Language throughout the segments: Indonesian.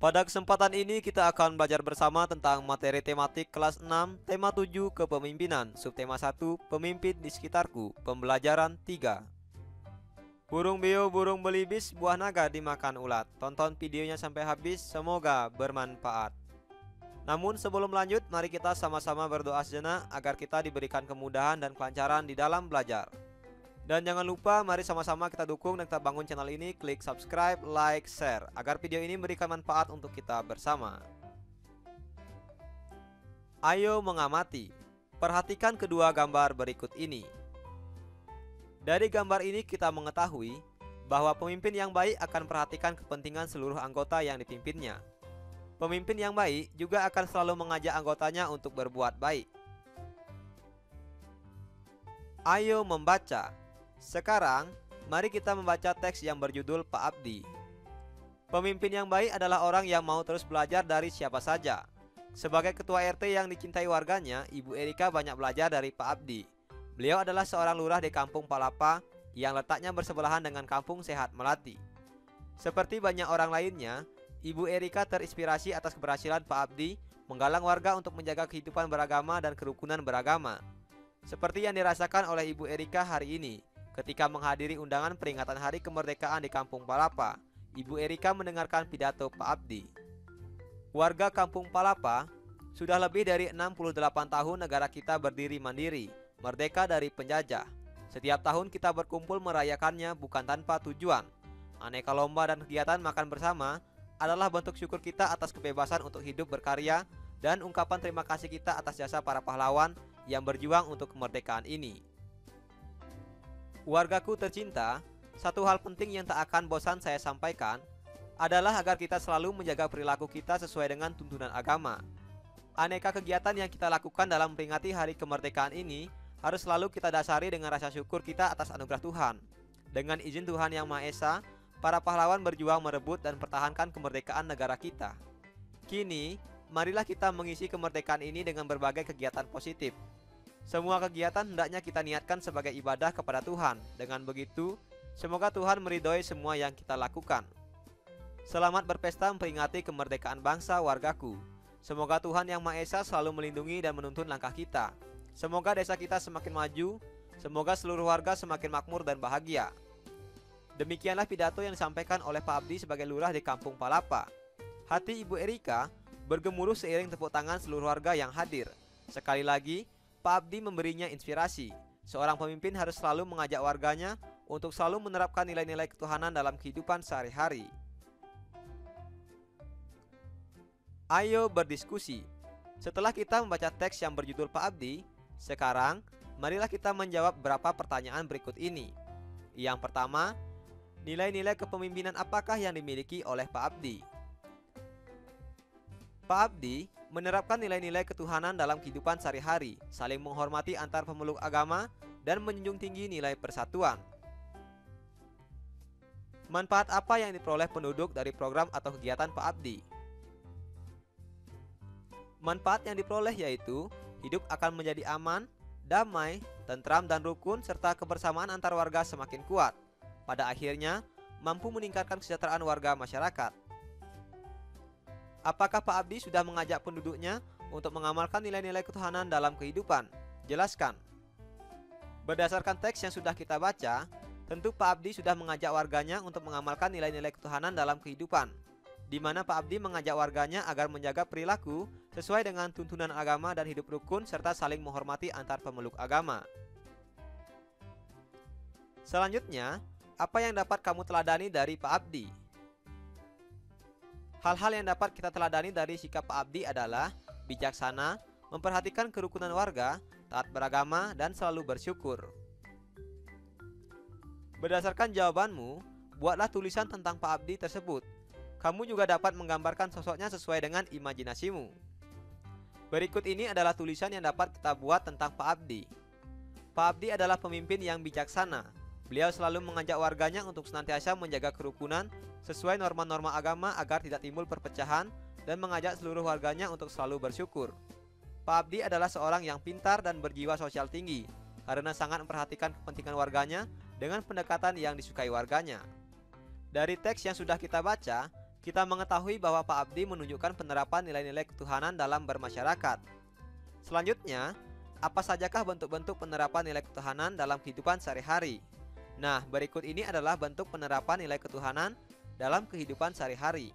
Pada kesempatan ini kita akan belajar bersama tentang materi tematik kelas 6, tema 7 kepemimpinan, subtema 1 pemimpin di sekitarku, pembelajaran 3. Burung beo, burung belibis, buah naga dimakan ulat. Tonton videonya sampai habis, semoga bermanfaat. Namun sebelum lanjut, mari kita sama-sama berdoa sejenak agar kita diberikan kemudahan dan kelancaran di dalam belajar. Dan jangan lupa, mari sama-sama kita dukung dan kita bangun channel ini. Klik subscribe, like, share, agar video ini memberikan manfaat untuk kita bersama. Ayo mengamati. Perhatikan kedua gambar berikut ini. Dari gambar ini kita mengetahui bahwa pemimpin yang baik akan perhatikan kepentingan seluruh anggota yang dipimpinnya. Pemimpin yang baik juga akan selalu mengajak anggotanya untuk berbuat baik. Ayo membaca. Sekarang, mari kita membaca teks yang berjudul Pak Abdi. Pemimpin yang baik adalah orang yang mau terus belajar dari siapa saja. Sebagai ketua RT yang dicintai warganya, Ibu Erika banyak belajar dari Pak Abdi. Beliau adalah seorang lurah di Kampung Palapa yang letaknya bersebelahan dengan Kampung Sehat Melati. Seperti banyak orang lainnya, Ibu Erika terinspirasi atas keberhasilan Pak Abdi menggalang warga untuk menjaga kehidupan beragama dan kerukunan beragama. Seperti yang dirasakan oleh Ibu Erika hari ini. Ketika menghadiri undangan peringatan Hari Kemerdekaan di Kampung Palapa, Ibu Erika mendengarkan pidato Pak Abdi. Warga Kampung Palapa, sudah lebih dari 68 tahun negara kita berdiri mandiri, merdeka dari penjajah. Setiap tahun kita berkumpul merayakannya bukan tanpa tujuan. Aneka lomba dan kegiatan makan bersama adalah bentuk syukur kita atas kebebasan untuk hidup berkarya dan ungkapan terima kasih kita atas jasa para pahlawan yang berjuang untuk kemerdekaan ini. Wargaku tercinta, satu hal penting yang tak akan bosan saya sampaikan adalah agar kita selalu menjaga perilaku kita sesuai dengan tuntunan agama. Aneka kegiatan yang kita lakukan dalam memperingati Hari Kemerdekaan ini harus selalu kita dasari dengan rasa syukur kita atas anugerah Tuhan. Dengan izin Tuhan Yang Maha Esa, para pahlawan berjuang merebut dan pertahankan kemerdekaan negara kita. Kini, marilah kita mengisi kemerdekaan ini dengan berbagai kegiatan positif. Semua kegiatan hendaknya kita niatkan sebagai ibadah kepada Tuhan. Dengan begitu, semoga Tuhan meridhoi semua yang kita lakukan. Selamat berpesta memperingati kemerdekaan bangsa wargaku. Semoga Tuhan Yang Maha Esa selalu melindungi dan menuntun langkah kita. Semoga desa kita semakin maju. Semoga seluruh warga semakin makmur dan bahagia. Demikianlah pidato yang disampaikan oleh Pak Abdi sebagai lurah di Kampung Palapa. Hati Ibu Erika bergemuruh seiring tepuk tangan seluruh warga yang hadir. Sekali lagi, Pak Abdi memberinya inspirasi. Seorang pemimpin harus selalu mengajak warganya untuk selalu menerapkan nilai-nilai ketuhanan dalam kehidupan sehari-hari. Ayo berdiskusi. Setelah kita membaca teks yang berjudul Pak Abdi, sekarang marilah kita menjawab beberapa pertanyaan berikut ini. Yang pertama, nilai-nilai kepemimpinan apakah yang dimiliki oleh Pak Abdi? Pak Abdi menerapkan nilai-nilai ketuhanan dalam kehidupan sehari-hari, saling menghormati antar pemeluk agama, dan menjunjung tinggi nilai persatuan. Manfaat apa yang diperoleh penduduk dari program atau kegiatan Pak Abdi? Manfaat yang diperoleh yaitu hidup akan menjadi aman, damai, tentram dan rukun, serta kebersamaan antar warga semakin kuat. Pada akhirnya, mampu meningkatkan kesejahteraan warga masyarakat. Apakah Pak Abdi sudah mengajak penduduknya untuk mengamalkan nilai-nilai ketuhanan dalam kehidupan? Jelaskan. Berdasarkan teks yang sudah kita baca, tentu Pak Abdi sudah mengajak warganya untuk mengamalkan nilai-nilai ketuhanan dalam kehidupan, di mana Pak Abdi mengajak warganya agar menjaga perilaku sesuai dengan tuntunan agama dan hidup rukun serta saling menghormati antar pemeluk agama. Selanjutnya, apa yang dapat kamu teladani dari Pak Abdi? Hal-hal yang dapat kita teladani dari sikap Pak Abdi adalah bijaksana, memperhatikan kerukunan warga, taat beragama, dan selalu bersyukur. Berdasarkan jawabanmu, buatlah tulisan tentang Pak Abdi tersebut. Kamu juga dapat menggambarkan sosoknya sesuai dengan imajinasimu. Berikut ini adalah tulisan yang dapat kita buat tentang Pak Abdi. Pak Abdi adalah pemimpin yang bijaksana. Beliau selalu mengajak warganya untuk senantiasa menjaga kerukunan sesuai norma-norma agama agar tidak timbul perpecahan, dan mengajak seluruh warganya untuk selalu bersyukur. Pak Abdi adalah seorang yang pintar dan berjiwa sosial tinggi karena sangat memperhatikan kepentingan warganya dengan pendekatan yang disukai warganya. Dari teks yang sudah kita baca, Kita mengetahui bahwa Pak Abdi menunjukkan penerapan nilai-nilai ketuhanan dalam bermasyarakat. Selanjutnya, apa sajakah bentuk-bentuk penerapan nilai ketuhanan dalam kehidupan sehari-hari? Nah, berikut ini adalah bentuk penerapan nilai ketuhanan dalam kehidupan sehari-hari.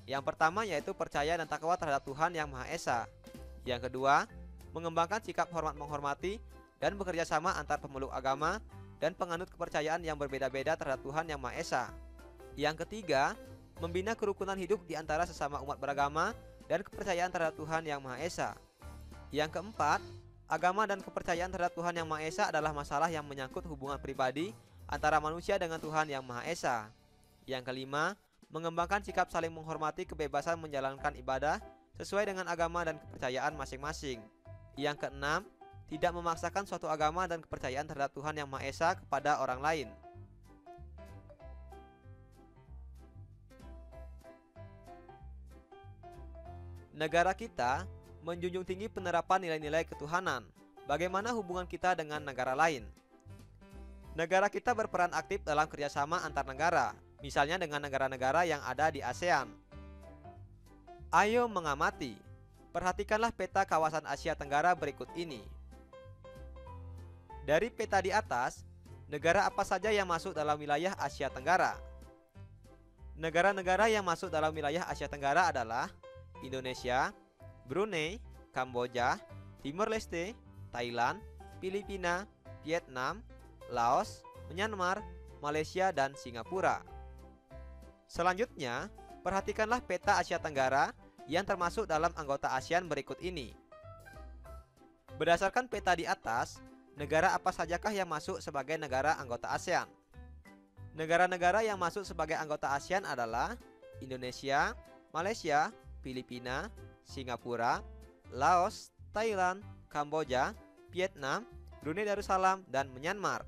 Yang pertama yaitu percaya dan takwa terhadap Tuhan Yang Maha Esa. Yang kedua, mengembangkan sikap hormat menghormati dan bekerja sama antar pemeluk agama dan penganut kepercayaan yang berbeda-beda terhadap Tuhan Yang Maha Esa. Yang ketiga, membina kerukunan hidup di antara sesama umat beragama dan kepercayaan terhadap Tuhan Yang Maha Esa. Yang keempat, agama dan kepercayaan terhadap Tuhan Yang Maha Esa adalah masalah yang menyangkut hubungan pribadi antara manusia dengan Tuhan Yang Maha Esa. Yang kelima, mengembangkan sikap saling menghormati kebebasan menjalankan ibadah sesuai dengan agama dan kepercayaan masing-masing. Yang keenam, tidak memaksakan suatu agama dan kepercayaan terhadap Tuhan Yang Maha Esa kepada orang lain. Negara kita menjunjung tinggi penerapan nilai-nilai ketuhanan. Bagaimana hubungan kita dengan negara lain? Negara kita berperan aktif dalam kerjasama antar negara, misalnya dengan negara-negara yang ada di ASEAN. Ayo mengamati. Perhatikanlah peta kawasan Asia Tenggara berikut ini. Dari peta di atas, negara apa saja yang masuk dalam wilayah Asia Tenggara? Negara-negara yang masuk dalam wilayah Asia Tenggara adalah Indonesia, Brunei, Kamboja, Timor Leste, Thailand, Filipina, Vietnam, Laos, Myanmar, Malaysia, dan Singapura. Selanjutnya, perhatikanlah peta Asia Tenggara yang termasuk dalam anggota ASEAN berikut ini. Berdasarkan peta di atas, negara apa sajakah yang masuk sebagai negara anggota ASEAN? Negara-negara yang masuk sebagai anggota ASEAN adalah Indonesia, Malaysia, Filipina, Singapura, Laos, Thailand, Kamboja, Vietnam, Brunei Darussalam, dan Myanmar.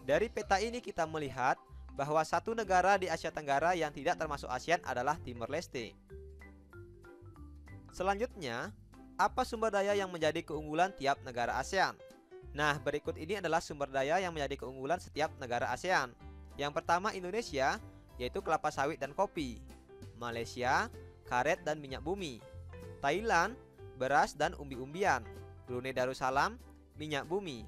Dari peta ini kita melihat bahwa satu negara di Asia Tenggara yang tidak termasuk ASEAN adalah Timor Leste. Selanjutnya, apa sumber daya yang menjadi keunggulan tiap negara ASEAN? Nah, berikut ini adalah sumber daya yang menjadi keunggulan setiap negara ASEAN. Yang pertama Indonesia, yaitu kelapa sawit dan kopi. Malaysia, karet dan minyak bumi. Thailand, beras dan umbi-umbian. Brunei Darussalam, minyak bumi.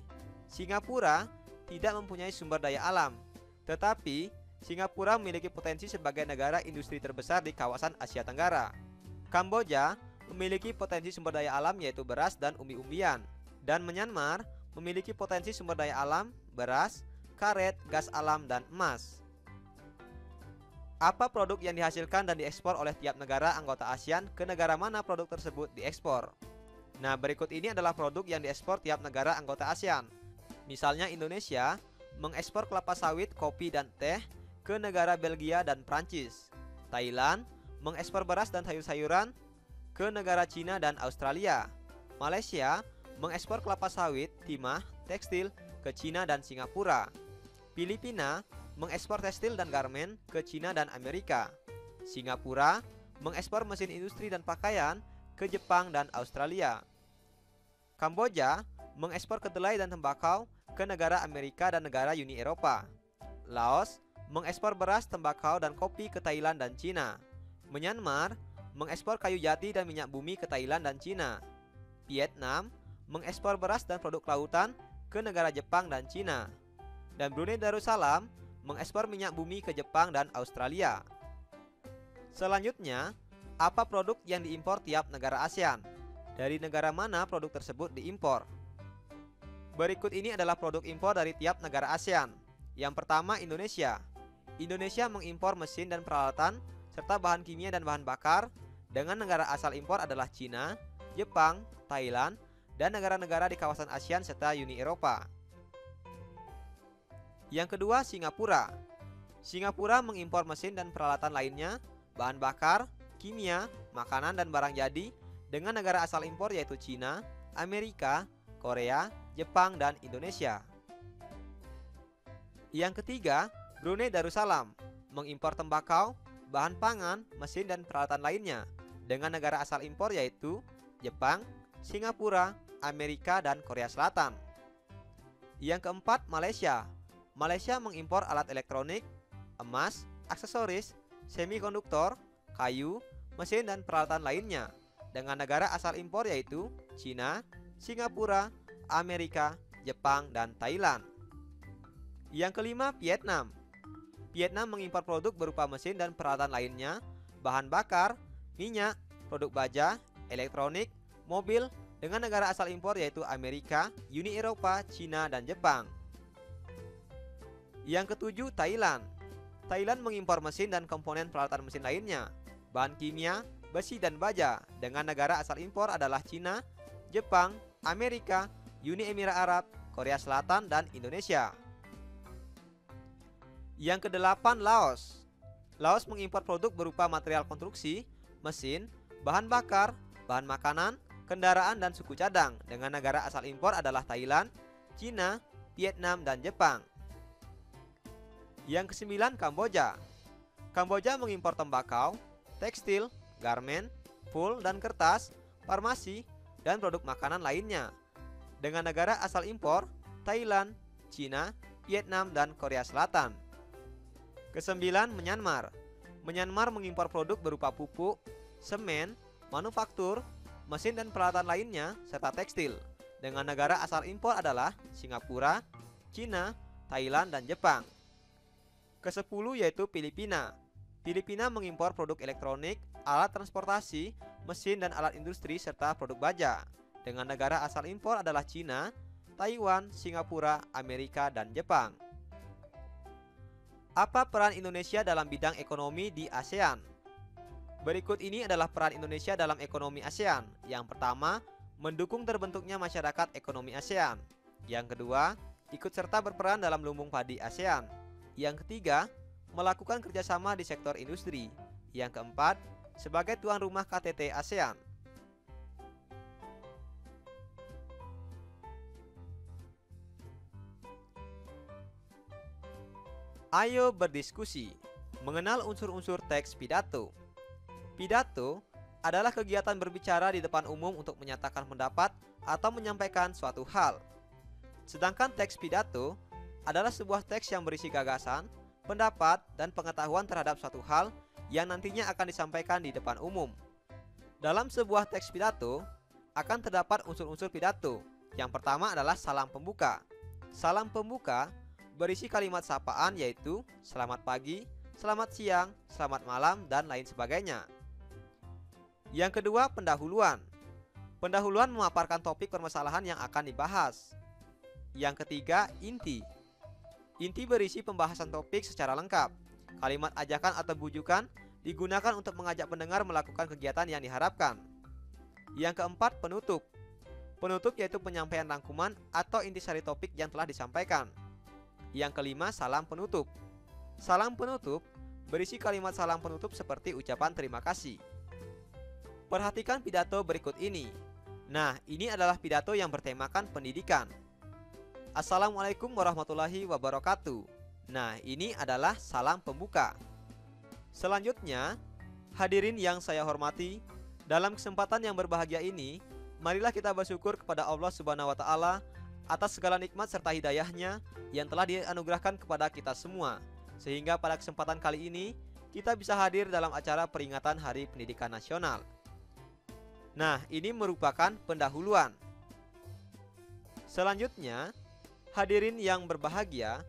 Singapura tidak mempunyai sumber daya alam, tetapi Singapura memiliki potensi sebagai negara industri terbesar di kawasan Asia Tenggara. Kamboja memiliki potensi sumber daya alam yaitu beras dan umbi-umbian. Dan Myanmar memiliki potensi sumber daya alam, beras, karet, gas alam, dan emas. Apa produk yang dihasilkan dan diekspor oleh tiap negara anggota ASEAN, ke negara mana produk tersebut diekspor? Nah, berikut ini adalah produk yang diekspor tiap negara anggota ASEAN. Misalnya Indonesia mengekspor kelapa sawit, kopi, dan teh ke negara Belgia dan Prancis. Thailand mengekspor beras dan sayur-sayuran ke negara Cina dan Australia. Malaysia mengekspor kelapa sawit, timah, tekstil ke Cina dan Singapura. Filipina mengekspor tekstil dan garmen ke Cina dan Amerika. Singapura mengekspor mesin industri dan pakaian ke Jepang dan Australia. Kamboja mengekspor kedelai dan tembakau ke negara Amerika dan negara Uni Eropa. Laos mengekspor beras, tembakau, dan kopi ke Thailand dan Cina. Myanmar mengekspor kayu jati dan minyak bumi ke Thailand dan Cina. Vietnam mengekspor beras dan produk kelautan ke negara Jepang dan Cina. Dan Brunei Darussalam mengekspor minyak bumi ke Jepang dan Australia. Selanjutnya, apa produk yang diimpor tiap negara ASEAN? Dari negara mana produk tersebut diimpor? Berikut ini adalah produk impor dari tiap negara ASEAN. Yang pertama Indonesia. Indonesia mengimpor mesin dan peralatan serta bahan kimia dan bahan bakar, dengan negara asal impor adalah Cina, Jepang, Thailand, dan negara-negara di kawasan ASEAN serta Uni Eropa. Yang kedua Singapura. Singapura mengimpor mesin dan peralatan lainnya, bahan bakar, kimia, makanan, dan barang jadi, dengan negara asal impor yaitu Cina, Amerika, Korea, Jepang, dan Indonesia. Yang ketiga Brunei Darussalam mengimpor tembakau, bahan pangan, mesin, dan peralatan lainnya, dengan negara asal impor yaitu Jepang, Singapura, Amerika, dan Korea Selatan. Yang keempat Malaysia. Malaysia mengimpor alat elektronik, emas, aksesoris, semikonduktor, kayu, mesin dan peralatan lainnya dengan negara asal impor yaitu Cina, Singapura, Amerika, Jepang, dan Thailand. Yang kelima, Vietnam. Vietnam mengimpor produk berupa mesin dan peralatan lainnya, bahan bakar, minyak, produk baja, elektronik, mobil dengan negara asal impor yaitu Amerika, Uni Eropa, Cina, dan Jepang. Yang ketujuh, Thailand. Thailand mengimpor mesin dan komponen peralatan mesin lainnya, bahan kimia, besi, dan baja dengan negara asal impor adalah Cina, Jepang, Amerika, Uni Emirat Arab, Korea Selatan, dan Indonesia. Yang kedelapan, Laos. Laos mengimpor produk berupa material konstruksi, mesin, bahan bakar, bahan makanan, kendaraan, dan suku cadang dengan negara asal impor adalah Thailand, Cina, Vietnam, dan Jepang. Yang kesembilan, Kamboja. Kamboja mengimpor tembakau, tekstil, garmen, wool dan kertas, farmasi, dan produk makanan lainnya dengan negara asal impor Thailand, Cina, Vietnam, dan Korea Selatan. Kesembilan, Myanmar. Myanmar mengimpor produk berupa pupuk, semen, manufaktur, mesin dan peralatan lainnya, serta tekstil dengan negara asal impor adalah Singapura, Cina, Thailand, dan Jepang. Kesepuluh yaitu Filipina. Filipina mengimpor produk elektronik, alat transportasi, mesin dan alat industri serta produk baja dengan negara asal impor adalah Cina, Taiwan, Singapura, Amerika, dan Jepang. Apa peran Indonesia dalam bidang ekonomi di ASEAN? Berikut ini adalah peran Indonesia dalam ekonomi ASEAN. Yang pertama, mendukung terbentuknya masyarakat ekonomi ASEAN. Yang kedua, ikut serta berperan dalam lumbung padi ASEAN. Yang ketiga, melakukan kerjasama di sektor industri. Yang keempat, sebagai tuan rumah KTT ASEAN. Ayo berdiskusi, mengenal unsur-unsur teks pidato. Pidato adalah kegiatan berbicara di depan umum untuk menyatakan pendapat atau menyampaikan suatu hal. Sedangkan teks pidato adalah sebuah teks yang berisi gagasan, pendapat, dan pengetahuan terhadap suatu hal yang nantinya akan disampaikan di depan umum. Dalam sebuah teks pidato akan terdapat unsur-unsur pidato. Yang pertama adalah salam pembuka. Salam pembuka berisi kalimat sapaan yaitu selamat pagi, selamat siang, selamat malam, dan lain sebagainya. Yang kedua, pendahuluan. Pendahuluan memaparkan topik permasalahan yang akan dibahas. Yang ketiga, inti. Inti berisi pembahasan topik secara lengkap. Kalimat ajakan atau bujukan digunakan untuk mengajak pendengar melakukan kegiatan yang diharapkan. Yang keempat, penutup. Penutup yaitu penyampaian rangkuman atau intisari topik yang telah disampaikan. Yang kelima, salam penutup. Salam penutup berisi kalimat salam penutup seperti ucapan terima kasih. Perhatikan pidato berikut ini. Nah, ini adalah pidato yang bertemakan pendidikan. Assalamualaikum warahmatullahi wabarakatuh. Nah, ini adalah salam pembuka. Selanjutnya, hadirin yang saya hormati, dalam kesempatan yang berbahagia ini, marilah kita bersyukur kepada Allah Subhanahu wa Ta'ala atas segala nikmat serta hidayahnya yang telah dianugerahkan kepada kita semua, sehingga pada kesempatan kali ini kita bisa hadir dalam acara peringatan Hari Pendidikan Nasional. Nah, ini merupakan pendahuluan. Selanjutnya, hadirin yang berbahagia,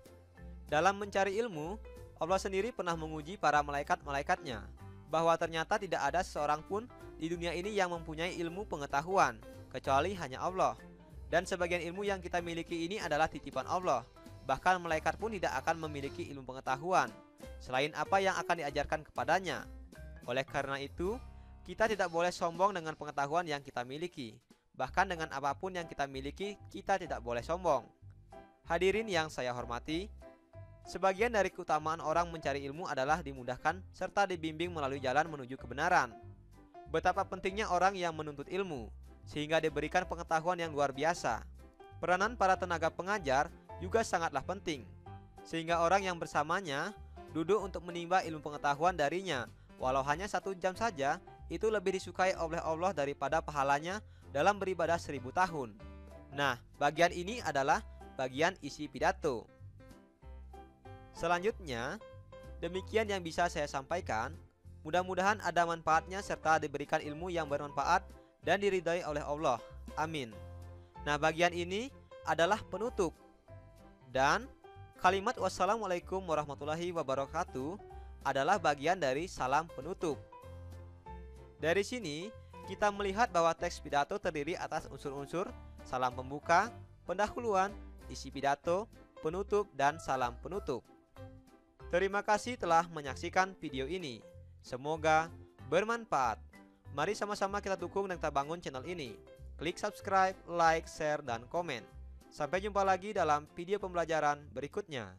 dalam mencari ilmu, Allah sendiri pernah menguji para malaikat-malaikatnya bahwa ternyata tidak ada seorang pun di dunia ini yang mempunyai ilmu pengetahuan kecuali hanya Allah. Dan sebagian ilmu yang kita miliki ini adalah titipan Allah. Bahkan malaikat pun tidak akan memiliki ilmu pengetahuan selain apa yang akan diajarkan kepadanya. Oleh karena itu, kita tidak boleh sombong dengan pengetahuan yang kita miliki. Bahkan dengan apapun yang kita miliki, kita tidak boleh sombong. Hadirin yang saya hormati, sebagian dari keutamaan orang mencari ilmu adalah dimudahkan serta dibimbing melalui jalan menuju kebenaran. Betapa pentingnya orang yang menuntut ilmu, sehingga diberikan pengetahuan yang luar biasa. Peranan para tenaga pengajar juga sangatlah penting, sehingga orang yang bersamanya duduk untuk menimba ilmu pengetahuan darinya, walau hanya 1 jam saja, itu lebih disukai oleh Allah daripada pahalanya dalam beribadah 1000 tahun. Nah, bagian ini adalah bagian isi pidato. Selanjutnya, demikian yang bisa saya sampaikan. Mudah-mudahan ada manfaatnya serta diberikan ilmu yang bermanfaat dan diridhai oleh Allah. Amin. Nah, bagian ini adalah penutup. Dan kalimat wassalamualaikum warahmatullahi wabarakatuh adalah bagian dari salam penutup. Dari sini kita melihat bahwa teks pidato terdiri atas unsur-unsur salam pembuka, pendahuluan, isi pidato, penutup, dan salam penutup. Terima kasih telah menyaksikan video ini. Semoga bermanfaat. Mari sama-sama kita dukung dan kita bangun channel ini. Klik subscribe, like, share, dan komen. Sampai jumpa lagi dalam video pembelajaran berikutnya.